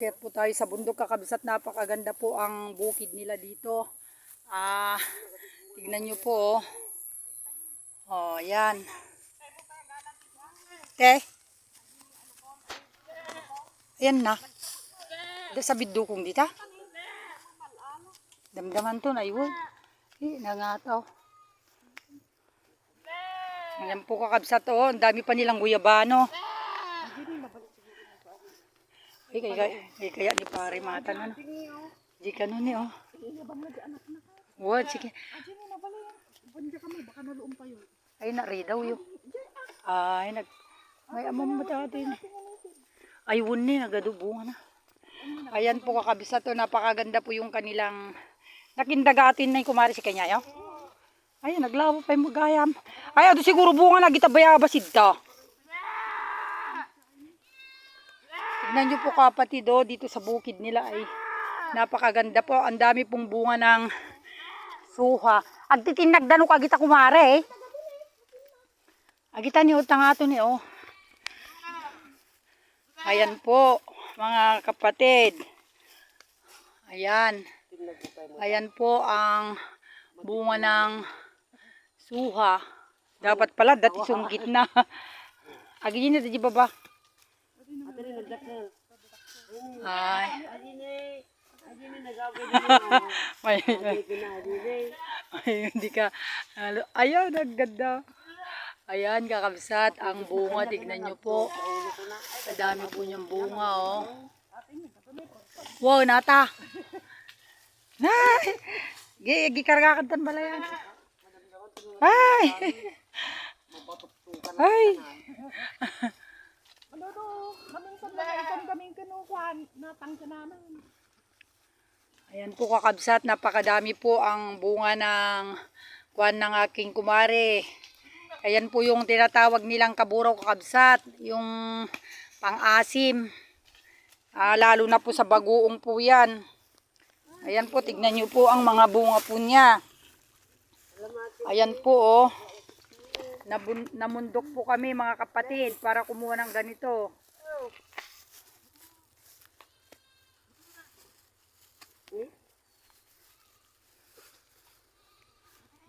Kaya po tayo sa bundok kakabsat, napakaganda po ang bukid nila dito. Tignan nyo po. Yan. Ayan na. Sa bidukong dita. Damdaman to na iwan. Nangataw. Ayan po kakabsat ang dami pa nilang guyabano. Kaya ni pare mata na. Di ka nun What? Sige. Ay, nari daw yun. Ay, may amam mo dati. Ayun ni, nagadubungan na. Ayan po kakabisa to, napakaganda po yung kanilang nakindagatin na yung kumari si kanya. Ayan, naglawa pa yung magayam. Ay, ado siguro bunga na gitabayabasid ta. Tignan nyo po kapatid, dito sa bukid nila ay napakaganda po. Ang dami pong bunga ng suha. Agtitinagdano ka agita kumare Agita ni utang ato ni Ayan po mga kapatid. Ayan. Ayan po ang bunga ng suha. Dapat pala dati sunggit na. Agi na di baba. Ay. Hindi ka. Ayan, nagganda. Ayan, kakabsat ang bunga. Tignan nyo po. Kadami po niyang bunga, Wow, nata. Ay! Gikargakantan pala yan. Ay! Ay! Ayan po kakabsat, napakadami po ang bunga ng kuwan ng aking kumare. Ayan po yung tinatawag nilang kaburaw kakabsat, yung pang-asim. Lalo na po sa bagoong po yan. Ayan po, tignan nyo po ang mga bunga po niya. Ayan po namundok po kami mga kapatid para kumuha ng ganito.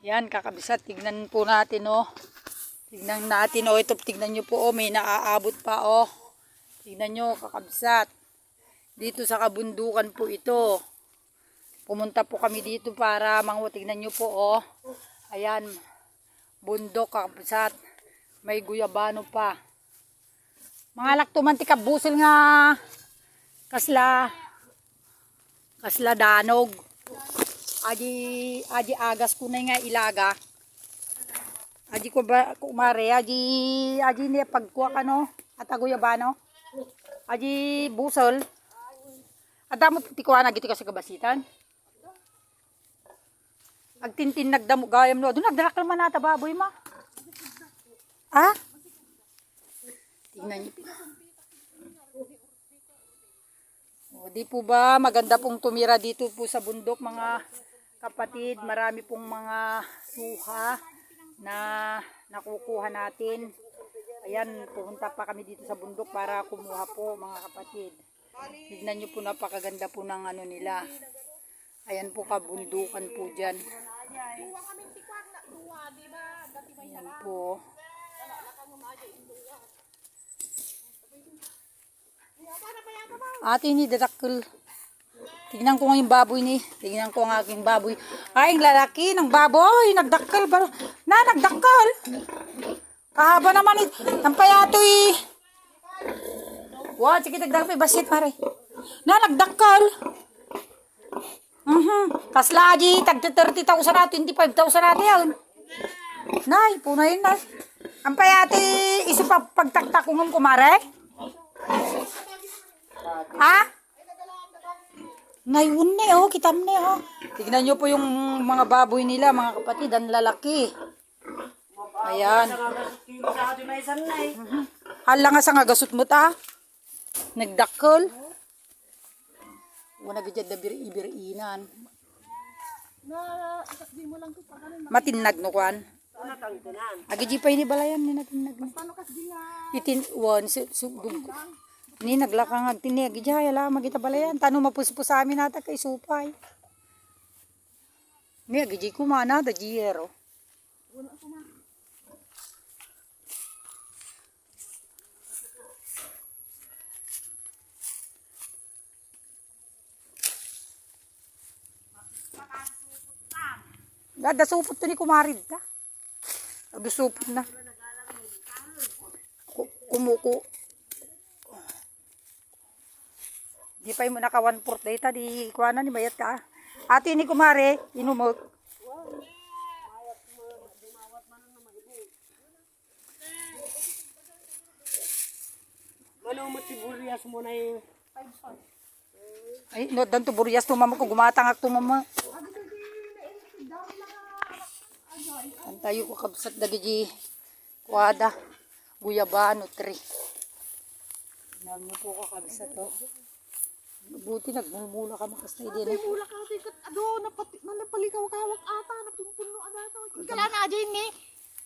Yan kakabsat, tignan po natin Tignan natin ito, tignan nyo po may naaabot pa Tignan nyo kakabsat. Dito sa kabundukan po ito. Pumunta po kami dito para tignan nyo po Ayan, bundok kakabsat. May guyabano pa. Mga laktumanti kabusil nga kasla danog. Aji agas ko na nga ilaga. Aji ko ba kumare, aji ni pagkuha at aguyabano. Aji busol. Adamo tikuha na giti ka sa kabasitan. Agtintin nagdamo gayam no. Doon nagdarakal man nata baboy ma. Tingnan niyo. Di po ba maganda pong tumira dito po sa bundok mga kapatid, marami pong mga suha na nakukuha natin. Ayan, pumunta pa kami dito sa bundok para kumuha po mga kapatid. Tignan nyo po, napakaganda po ng nila. Ayan po, kabundukan po dyan. Ayan po. Ate ni dadakkel. Tingnan ko yung baboy ni. Tingnan ko ang aking baboy. Ay, ang lalaki ng baboy. Nagdakkel. Nagdakkel. Kahaba naman ang payato Wow, sige nagdakkel. Basit pare. Nagdakkel. Kasla aji. Tag 30,000 na. 25,000 natin yun. Nay, punayin na. Ang payato iso pagtaktak kong kumare. Ngayon kitam na Tignan nyo po yung mga baboy nila, mga kapatid, ang lalaki. Ayan. Hala nga sa nga gasot mo Nagdakkel. Wala gajad na biri-ibiriinan. Matinag no kwan. Agi pa ini balayan ni natinag. Itin wan Ni naglakang agtineg. Ijay, ala, magita balayan. Tanong mapuspo sa amin nata kay supay. Ni, agijay kumana, da jiyero. Wala ko na. Gada supot to ni kumarid ka. Ado supot na. Kumuko. Di pa mo naka 1/4 data di kuana ni bayat ka. Ate ni kumare inumot. Manong matiburias mo na yung 5 Ay no dan to buryas to mama ko gumatangak to mama. Antayo ko kabsat dagiji kuada guyabano 3. Namo po ko kabsat to. Buti nagmumula ka makas na idin. mula ka tikat ado napalikaw kawak ata napimpuno ada to. Kala na adin ni.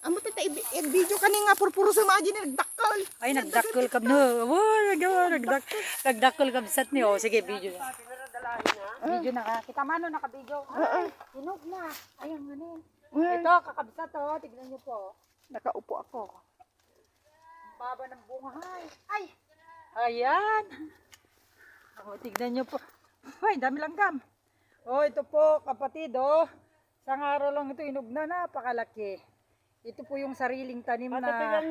Amo tata video kani nga purpuro sa maji ni nagdakkel. Ay nagdakkel kab no. Nagdakkel. Nagdakkel kabsat ni oh sige video. Video na kita mano naka-video. Hinog na. Ayun ngani. Ito kakabsat to, tignan niyo po. Nakaupo ako. Ang baba ng bunga ay. Ayan. Oh, tignan niyo po. Ay, dami langgam. Oh, ito po kapatid oh. Isang araw lang ito inog na napakalaki. Ito po yung sariling tanim na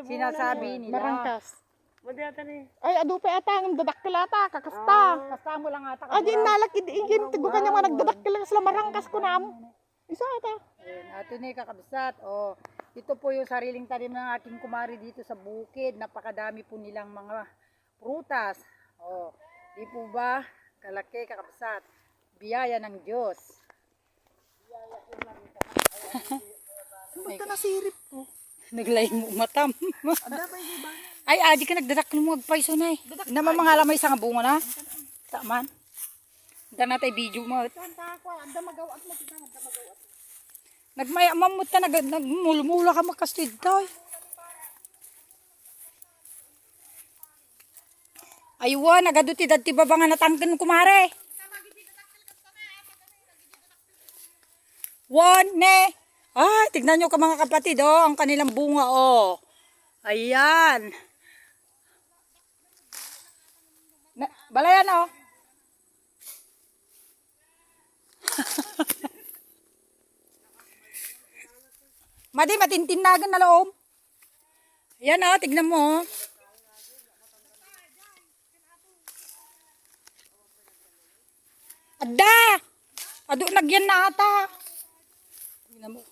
sinasabi nila. Marangkas. Madiyata ni. Ay, adupe ata, ang dadakkel ata, kakasta. Kasta mo lang ata. Adin nalaki diin, tigo kanya mga nagdadakkel lang sila marangkas ko na amo. Isa ata. Ayan, ato ni kakabsat. Oh, ito po yung sariling tanim ng aking kumari dito sa bukid. Napakadami po nilang mga prutas. Oh, di po ba kalaki kakabsat? Biyaya ng Diyos. Ba't ka nasirip ko? Naglaing mo matam. Ada ba yung iba? Ay, adi ka nagdadakkel mo agpaiso na eh. Namamangala may isang bunga na. Taman. Ito natin video mo. Tanta ko, anda magawat mo kita, anda magawat. Nagmaya mamut ka, nagmulmula ka magkastid daw. Aywa, nagaduti dati babangan natangkin kumare. One, ne. Ay, tignan nyo ka mga kapatid, oh, ang kanilang bunga, oh. Ayan. Balayan, oh. Madi, matintinagan na loob. Ayan, oh, tignan mo, oh. Ada! Ado, nagyan na ata. Tignan mo.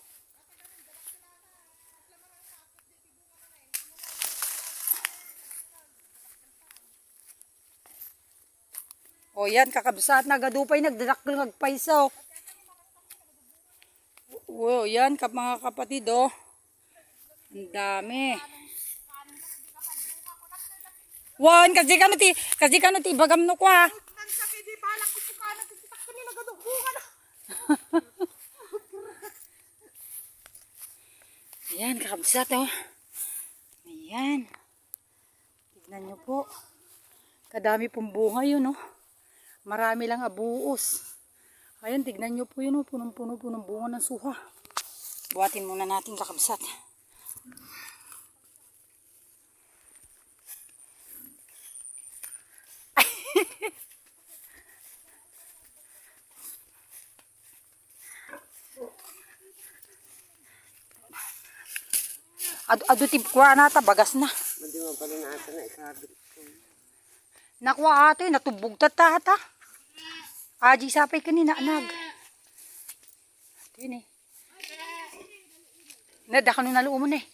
O yan, kakabsat, nagadupay, nagdadakkel, nagpaisaw. Wow, yan, mga kapatid, oh. Ang dami. Wan, kasi ka ti bagam no kwa. Nang sakit di balak ko ka na titak ko nila gadong bunga na. Ayan, kakabsat, oh. Ayan. Tignan nyo po. Kadami pong bunga yun, oh. Marami lang abuos. Ayan, tignan nyo po yun, oh. Punong-puno po ng bunga ng suha. Buhatin muna natin, kakabsat. Ado tip kwa nata, bagas na. Madi mo pala na ata na isabit ko. Nakuha ate, natubog tata. Aji sapay kanina, nag. Ito yun eh. Nadaka nung naluo mo na eh.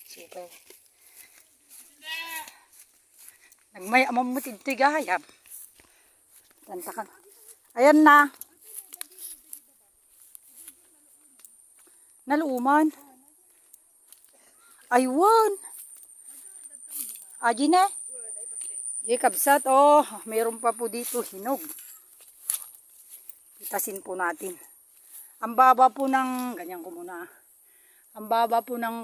Super. Nagmaya mamutid tigayam. Tantakan. Ayan na. Naluuman. Aywan. Aji na. Kabsat, oh, mayroon pa po dito hinog. Itasin po natin. Ang baba po ng, ganyan ko muna. Ang baba po ng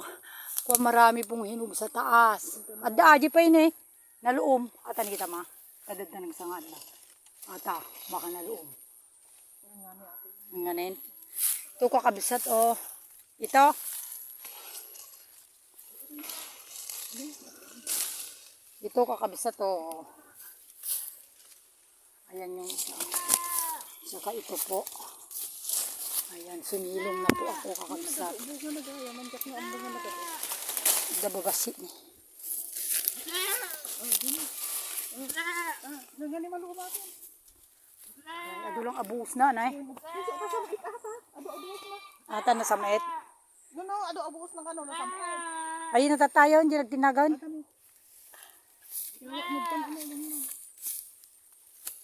Kuha marami pong hinog sa taas. At daaji pa yun eh. Naluom. Atan kita ma. Tadad na nagsangad na. Ata, baka naluom. Nganin. Ito kakabisat oh. Ito. Ito kakabisat oh. Ayan yung isa. Saka ito po. Ayan, sumilong na po ako kakabisat. Dababasi ni. Nagani maluko natin. Ayan, adulang abus na, nay. Ado-abos na. Ata na sa met. Doon o, ado-abos na kano, nasampo. Ayun na tatayo, hindi nagtinagan.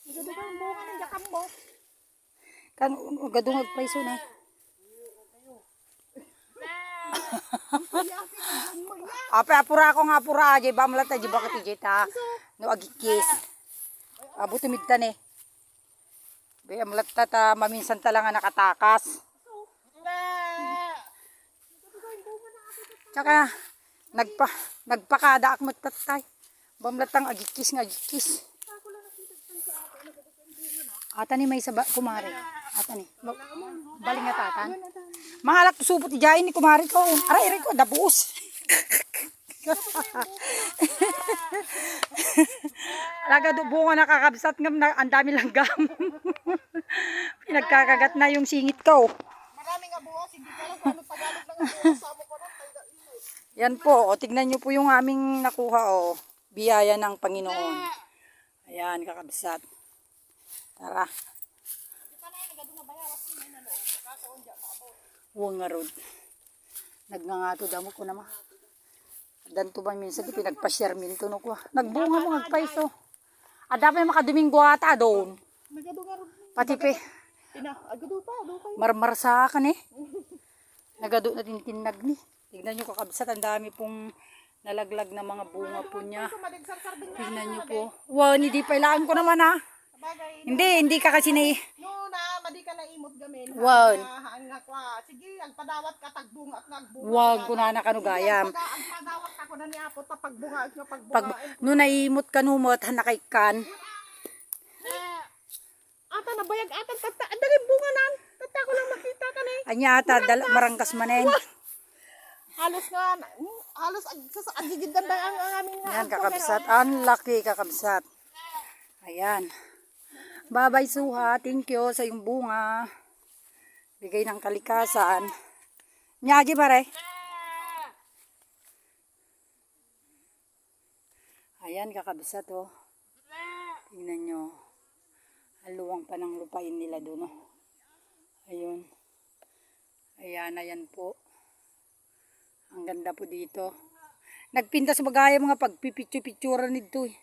Ito ba yung bunga ng jakambo? Kan, gadungag pa iso na. Apa apura ako nga apura aja ba malata di bakit ije ta. No agikis. Abo tumigtan eh. Be malata ta maminsan ta lang nga nakatakas. Tsaka nagpakada ak magtatay. Bamlatang agikis nga agikis. Ata ni may saba kumari. Ata ni. Baling nga tatan. Mahalak supot ijayin ni kumari ko. Aray ko dabus. Alaga do bunga nakakabsat ngam na ang dami langgam. Pinagkakagat na yung singit ko. Maraming abuos, hindi ka lang kung ano Tagalog ng abuos. Samo ko nun, Yan po, o tignan nyo po yung aming nakuha o. Biyaya ng Panginoon. Ayan, kakabsat. Tara. Huwag nga rod. Nagngangato damo ko naman. Danto ba minsan di pinagpa-share minto no ko. Nagbunga mo nagpaiso. Ada pa yung makaduminggo ata doon. nagadungar. Pati pe. Agado pa. Marmar sa akin eh. Nagado na tintinag ni. Tignan nyo kakabsat. Ang dami pong nalaglag na mga bunga po niya. Tignan nyo po. Wow, hindi pa ilaan ko naman ha. Sabagay, Hindi ka kasi na no na, madi ka na imot gamin. Wow. Nga kwa. Sige, agpadawat ka tagbunga at nagbunga. Wag ko na nakanugayam. Agpadawat ka ko na niyapo ta pagbunga at nga pagbunga. Pag no naimot kanumot hanakaikan. Ata nabayag atan tata. Ang daling bunga nan. Tata ko lang makita ka na eh. Anya ata marangkas manen. Halos nga, halos agigid na ang aming nga. Ayan kakabsat. Ang laki kakabsat. Ayan. Babay Suha. Thank you sa yung bunga. Bigay ng kalikasan. Nyagi pare. Ayan kakabsat oh. Tingnan nyo. Haluwang pa ng lupain nila doon oh. Ayun. Ayan, ayan po. Ang ganda po dito. Nagpinta sa bagay mga pagpipicture-picture nito eh.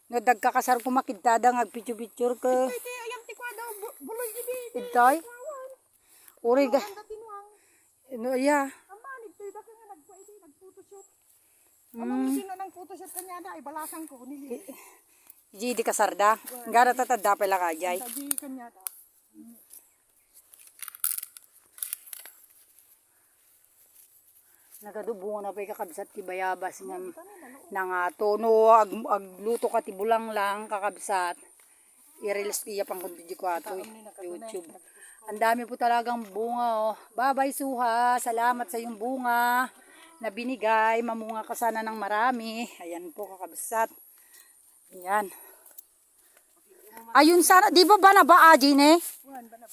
No dagkakasar ko makidtada nga picture-picture ka. Iti ayam ti kwado buloy idi. Itay. Uri ga. Ang datinwang. No yeah. Amanig to ida ka nga nagpa-idi nagphotoshoot. Amang sino nang photoshoot kanya da ay balasan ko nili. Jidi kasarda. Gara tatanda pala kajay. Tadi kanya da. Nagadubungan na pa kakabsat ti bayabas nga nangato no agluto ka ti bulang lang kakabsat. I-release tiya pang kundi ko ato YouTube. Ang dami po talagang bunga oh. Babay Suha, salamat sa yung bunga na binigay. Mamunga ka sana ng marami. Ayan po kakabsat. Ayan. Ayun sana, di ba ba na ba ajin eh?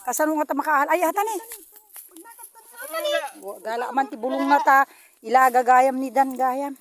Kasano nga ta makahal? Ay hatan eh. Gala man ti bulong na ta ilagagayam ni Dan gayam.